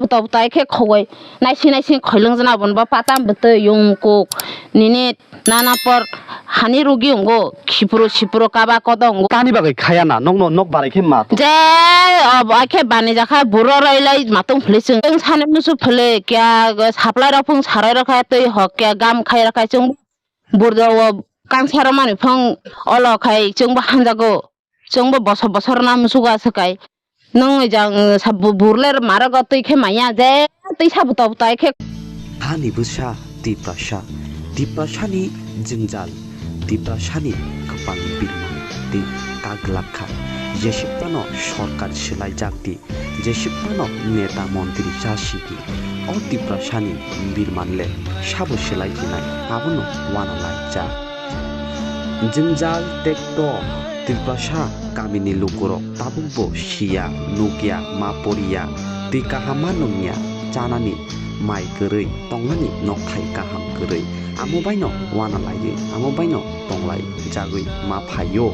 tàu tay cái khôi nay xin khôi lưng ra bọn bà patam bự yung cô nini nana por hani rugi ungo sipuro kaba kodong tani bagai khaya na nok barai khe ma je ke bani jakha buro railai matung phlising sane nusu phले kya saplai ra phung sarai ra kha tei hok kya gam khai ra khai chung burdo kang sara mani phung olo khai chung ba hanjago chung ba bosor nam suga sakai nong jang sabu burler mara go tei khe maya je tei sabu tau tai khe hani busa diprashani jingjal diprashani kapang birma di kaglakha jesipano সরকার সেলাই Jagati jesipano নেতা মন্ত্রী চাষিটি ও diprashani birmanle সাবু সেলাই কিনাই আবনো ওয়ানালাই যা jingjal tekto diprasha kamini lukuro tabungbo shia nukia maporia di kahamanungnya canani mai gerei tonglani nokthai kaham gerei amobaino wana laye amobaino tonglai jagui ma phayo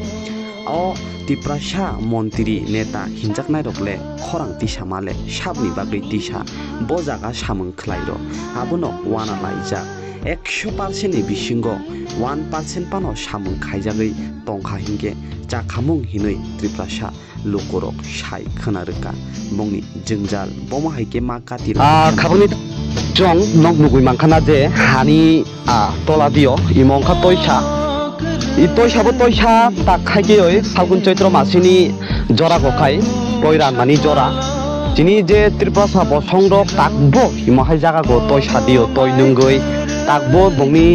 o diprasha montri neta hinjaknai rokle khorang tisa male sabni bagui tisa bojaga samung khlairo abono wana laija 100% ni bisingo 1% pano samung khaijagui tongkha hingke jakhamung hinui diprasha lukorok sai khonarka mongni jingjal boma haike ma katir khaboni jong nok nugui mankhana je hani tola dio imong kha toisa i toisa bo toisa tak khaige oi fagun chaitra masini jora gokai toiran mani jora jini je tripasa bo songrok takbo imahai jaga go toisa dio toi nungoi takbo bongni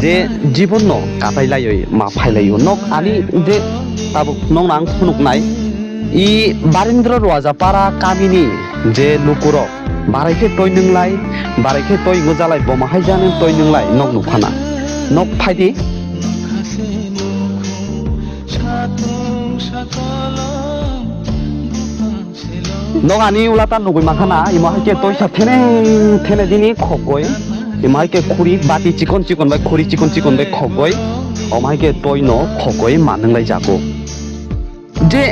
je Jibon no কাটাইলাই মা ফাইলাইও nok ani je tabuk nong nang phunuk nai i barindra rwajapara kamini je lukuro barakhe toy nunglai barakhe toy gojalai bomahai janen toy nunglai nok nukhana nok phaidi nok ani ulata nugui makhana imahai toy sa thene dini khokoi imahai khuri bati chikon bai khuri chikon bai khokoi omahai toy no khokoi manunglai jago je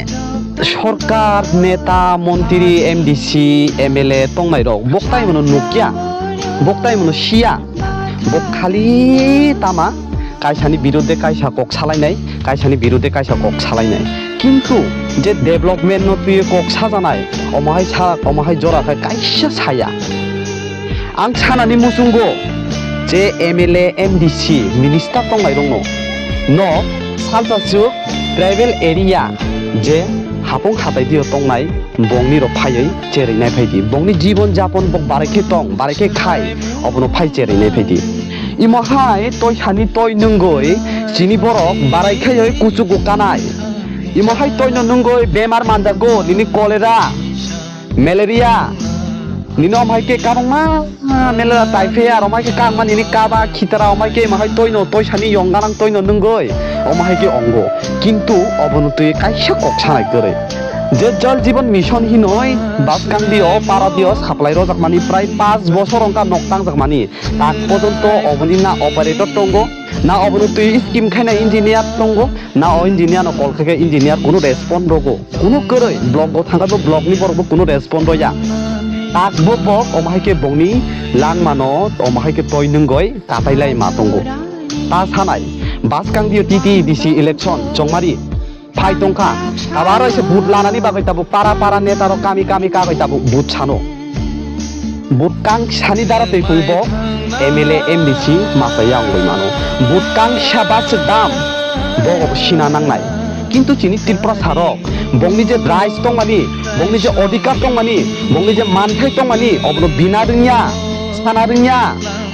সরকার নেতা মন্ত্রী MDC MLA তংনাই rock বক্তাই মনো নুকিয়া বক্তাই মনো সিয়া বক খালি তামা কাইসানি বিরুদ্ধে কাইসা cock সালাইনাই কাইসানি বিরুদ্ধে কাইসা cock সালাইনাই কিন্তু যে ডেভেলপমেন্ট নো তুই কক সাজানাই অমাহাই জরাখাই কাইসা ছায়া आं सानानि मुसुंगो जे एमएलए एमडिसि मिनिस्टार तंनाय दङ न सालतासु ट्राइबेल एरिया जे हापं हाताय दियो तंनाय बंगनि रो फायै जेरैनाय फायदि बंगनि जीवन यापन बक बारायखे तं बारायखे खाय अबनो फाय जेरैनाय फायदि इमहाय तय सानि तय नंगै जिनि बरक बारायखे कुचुगु कानाय इमहाय तय नंगै बेमार मानजागो निनि cholera malaria nino omai ke kabangma mela taifea omai ke kangma nini kaba khitara omai ke mahai toino toisani yonganang toino nungoi omai ke ongo কিন্তু অবনতি কাইসা ককসানাই করে যে জল জীবন মিশন হিনই বাসকাং দিও পারা দিও সাপ্লাই রজাক মানি প্রায় 5 বছর অঙ্কা নকতাং জাক মানি তাক পর্যন্ত অবনি না অপারেটর টঙ্গো না অবনতি স্কিম খাইনা ইঞ্জিনিয়ার টঙ্গো না ও ইঞ্জিনিয়ার ন কল থেকে ইঞ্জিনিয়ার কোনো রেসপন্ড রগো কোনো করে ব্লক গো থাকাবো ব্লকনি বরবো কোনো respond রয়া takbo bok omahike bongni langmano omahike toy nungoi katailai matongo ta sanai baskang dio titi disi election chongmari phai tongkha abaro se vote lanani bagai tabu para neta ro kami kagai tabu vote sano vote kang sani dara tei pungbo MLA MDC masayang loi mano vote kang sabas dam bo sina nangnai কিন্তু চিনি ত্রিপুরা সারক বংনি যে rice টংমানি বংনি যে অধিকার টংমানি বংনি যে মানথাই টংমানি অবনো বিনা রুনিয়া সানা রুনিয়া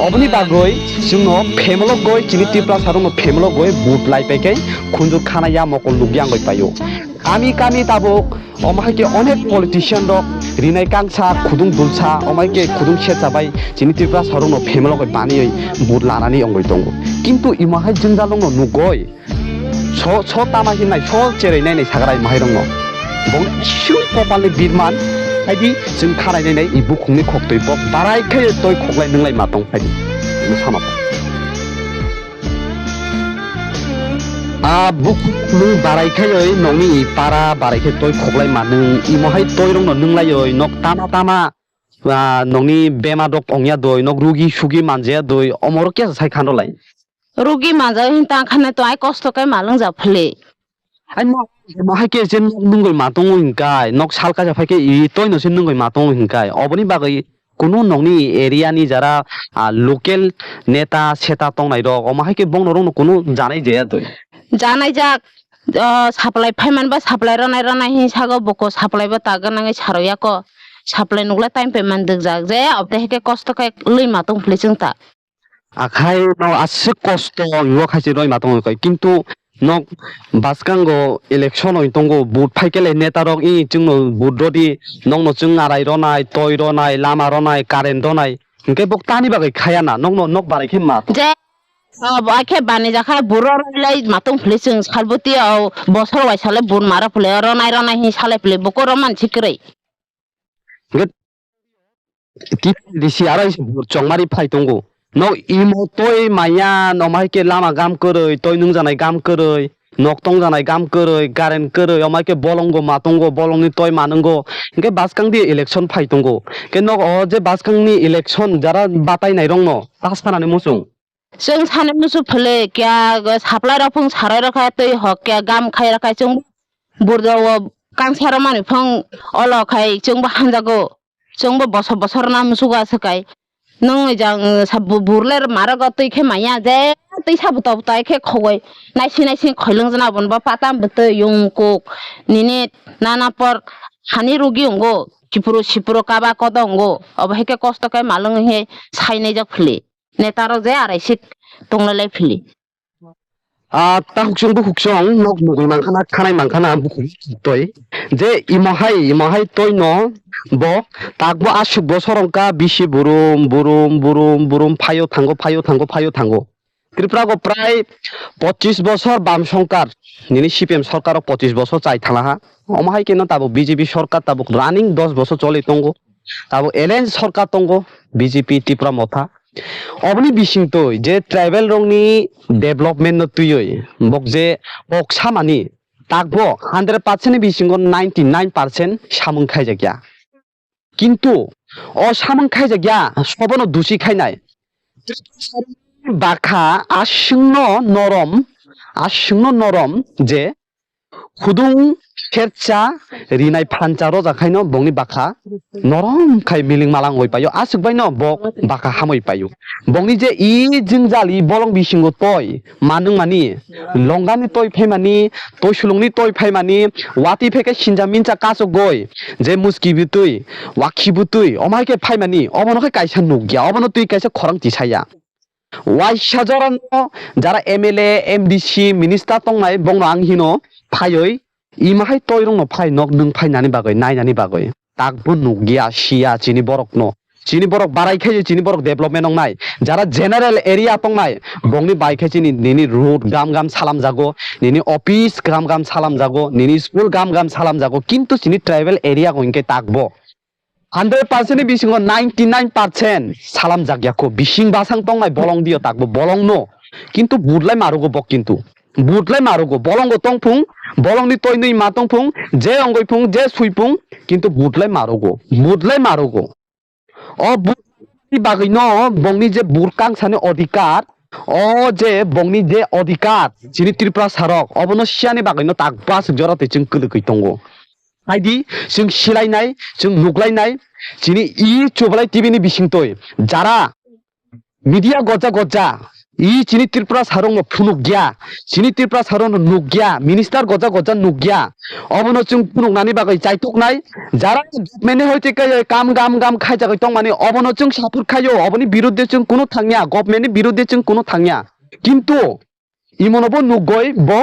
অবনি বাগৈ जोंनो फेमलो गय चिनि ত্রিপুরা সারক फेमलो गय बुट लाइपाइकै खुंजु खानाया मकल लुगियां गय पायो कामी ताबुक अमाहाके अनेक पलिटिशियन रक रिनाय कांसा खुदुं दुलसा अमाहाके खुदुं सेचाबाय चिनि ত্রিপুরা सारक फेमलो गय बानियै बुट लानानै अंगय दंगो किन्तु इमाहाय जोंजालंनो नुगय स तामा हिनाय स जेरैनाय सागराय माहायरंग बं सिउ कपालनि बिरमान बायदि जों खारायनाय इबु खुंनि खक्तै बक बारायखै तय खगलाय नंलाय मातं बायदि सामा बुक नों बारायखै नंनि पारा बारायखै तय खगलाय मानों इमहाय तय रंनो नंलाय नक तामा nongni bema dok ongya doi nok rugi sugi manje doi omoro ke sai khano lai Rugi manjak hinta khane to ai kosto kai malung ja phele. ai mo hai ke jen nungoi matong hingkai nok salka ja phai ke I toi no sin nungoi matong hingkai oboni bagai কোনো নংনি area নি যারা local নেতা সেতা তংনাই rock অমা হাইকে বং নরং কোনো জানাই যায় দই Janai jak supply payment ba supply ranai hin sago boko supply ba tagan nangai saroya ko supply nugla time payment dik jak je obte heke kosto kai lui matong phele chung ta. আখাই ন আছে কষ্ট ইও খাইছে রই মাতং কই কিন্তু nok baskango election oi tongo vote phaikele netarok I jungno vote rodi nongno jung arai ronai toi ronai lama ronai current ronai hingke bok tani bagai khayana nongno nok barai khe ma Je ake bani jakha buro lai matong phele chung salbuti au bosor wai sale bur mara phele ronai hin sale phele boko roman chikrei. ti disi arai chongmari phai tongo no imo toi maya no mai ke lama gam koroi toi nung janai gam koroi nok tong janai gam koroi garen koroi omai ke bolongo matongo bolongni toi manungo ke baskang di election phai tongo ke nok o je baskang ni election jara batai nai rongno taspanani musung Chung sanem nusu phele kya supply rafung sarai rakha toi hok kya gam khai rakha chung burdo kang sara mani phang olo khai chung ba hanjago chung ba bosor na musuga sakai nong jang sabu burler marago toi khe maya je toi sabu to tai khe khogoi naisi khoilung jana bon ba patam bete yung kok nini nana por hani rugi ungo sipuro kaba kodongo oba heke kosto kai malung he saine jak phele netaro je arai sik tonglalai phele ta huksong nok mugul mangkhana khanai mangkhana bukhum toi je imo hai toi no bo takbo asuk bosorongka bisi burum phayo thango Tripura গো প্রায় 25 বছর বাম সরকার নিনি CPM সরকার 25 বছর চাই থালা অমাহাই কেন তাবো BJP সরকার তাবো running 10 বছর চলে তঙ্গ তাবো LN সরকার তঙ্গ BJP Tripura মথা অবনি বিসিং তৈ যে ট্রাইবেল রংনি ডেভেলপমেন্ট ন তুই বক যে বকসা মানি তাকবো 100% বিসিং 99% সামং খাই জাগিয়া কিন্তু অ সামং খাই জাগিয়া সবনো দুসি খাইনাই বাখা আসন্ন নরম যে খুদুং সেরচা রিনাই ফানচারো জাখাইনো বংনি বাখা নরম খাই মিলিং মালাং হই পাইও আসুকবাইনো বক বাখা হামই পাইও বংনি যে ই জিংজালি বলং বিসিংগো তয় মানুং মানি লঙ্গানি তয় ফাইমানি তয় সুলুংনি তয় ফাইমানি ওয়াতি ফেকে সিনজা মিনচা কাসো গয় যে মুস্কি বিতুই ওয়াখি বুতুই অমাইকে ফাইমানি অবনকে কাইসা নুগিয়া অবন তুই কাইসা খরং তিসাইয়া ওয়াইসাজরান যারা এমএলএ এমডিসি মিনিস্টার তংনাই বংনো আংহিনো ফাইoi ইমাহাই তয়রংনো ফাই নক নং ফাইনানি বাগৈ নাইনানি বাগৈ তাকবো নুগিয়া সিয়া চিনি বরক বারাই খাইছে চিনি বরক ডেভেলপমেন্ট নংনাই যারা জেনারেল এরিয়া তংনাই বংনি বাই খাইছে নিনি রোড গাম সালাম জাগো নিনি অফিস গাম সালাম জাগো নিনি স্কুল গাম সালাম জাগো কিন্তু চিনি ট্রাইবেল এরিয়া গইনকে তাকবো 100% বিসিং 99% সালাম জাগিয়াকো বিসিং বাসাং তংনাই বলং দিও তাকবো বলং নো কিন্তু বুদলাই মারুগো বক কিন্তু বুদলাই মারুগো বলংগো তংফুং বলংনি তয়নই মা তংফুং যে অঙ্গইফুং যে সুইফুং কিন্তু বুদলাই মারুগো অ বুদনি বাগৈ ন বংনি যে বুরকাং সানে অধিকার অ যে বংনি যে অধিকার যিনি ত্রিপুরা সারক অবনস্যানি বাগৈ ন তাকবা জরাতে जों কলকই তঙ্গো आइदि जों सिलायनाय जों नुग्लायनाय जिनि इ चुबलाय टिभिनि बिसिंतय जारा मिडिया गजा इ जिनि त्रिपुरा सारंग फुनुग्या जिनि त्रिपुरा सारंग नुग्या मिनिस्टार गजा नुग्या अबनो जों फुनुगनानि बागै जायतकनाय जारा गभर्नमेन्ट होइते कै काम खायजागै दं माने अबनो जों सापर्ट खायो अबनि बिरुद्धे जों कोनो थांया गभर्नमेन्टनि बिरुद्धे जों कोनो थांया किन्तु इमनबो नुगय ब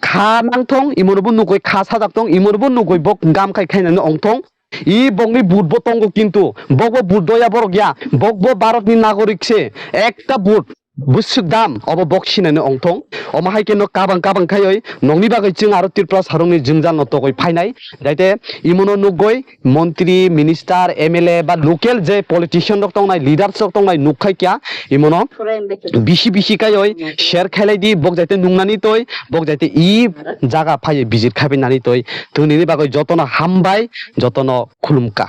खा नांथं इमनबो नुगय खा साजाकथं इमनबो नुगय बक गाम खायनानै अंथं इ बंनि बुटबो तंगो किन्तु बकबो बुटदया बरगया बकबो भारतनि नागरिकसे एकटा बुट बुसुक दाम अब बक्सिनानै अंथं अमाहाय केनो काबां खायै नंनि बागै जों आरो त्रिपुरा सारंनि जोंजान नतगै फायनाय जायते इमनो नुगय मन्त्री मिनिस्टार एमएलए बा लोकेल जे पलिटिशियन दक तंनाय लिडार्स दक तंनाय नुखाय क्या इमनो बिसि खायै शेयर खेलायदि बक जायते नुंनानि तय बक जायते इ जागा फायै बिजिर खाबैनानि तय धोनिनि बागै जतन हामबाय जतन खुलुमका।